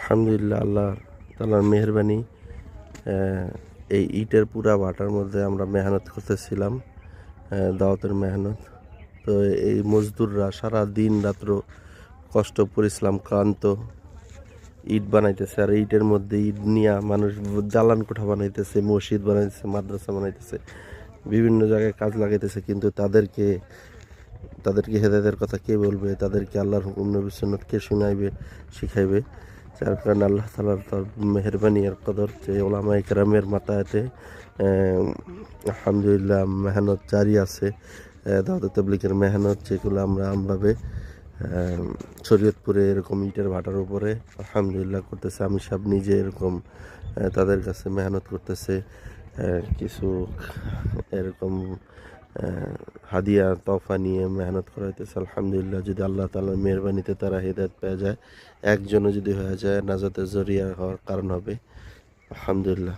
আলহামদুলিল্লাহ, আল্লাহ তাআলার মেহেরবানি। এই ইটের পুরা ভাটার মধ্যে আমরা মেহনত করতেছিলাম, দাওয়াতের মেহনত। তো এই মজদুররা সারা দিন রাত্র কষ্ট পরিশ্রম ক্লান্ত ইট বানাইতেছে, আর ইটের মধ্যে ইট নিয়ে মানুষ দালান কোঠা বানাইতেছে, মসজিদ বানাইতেছে, মাদ্রাসা বানাইতেছে, বিভিন্ন জায়গায় কাজ লাগাইতেছে। কিন্তু তাদেরকে হেদায়েতের কথা কে বলবে? তাদেরকে আল্লাহর হুকুম নবী সুন্নাত কে শুনাইবে, শিখাইবে? যার কারণে আল্লাহ তাআলার তার মেহেরবানি আর কদর যে ওলামায়ে কেরামের মাতায়েতে আলহামদুলিল্লাহ মেহনত জারি আছে। দাওয়াত তাবলীগের মেহনত যেগুলো আমরা আমভাবে শরীয়তপুরে এরকম ইটের ভাটার উপরে আলহামদুলিল্লাহ করতেছে। আমি সব নিজে এরকম তাদের কাছে মেহনত করতেছে। কিছু এরকম হাদিয়া তোহফা নিয়ে মেহনত করাইতেছে। আলহামদুলিল্লাহ, যদি আল্লাহ তাআলার মেহেরবানিতে তারা হেদায়েত পেয়ে যায়, একজনও যদি হয়ে যায় নাজাতের জরিয়া হওয়ার কারণ হবে। আলহামদুলিল্লাহ।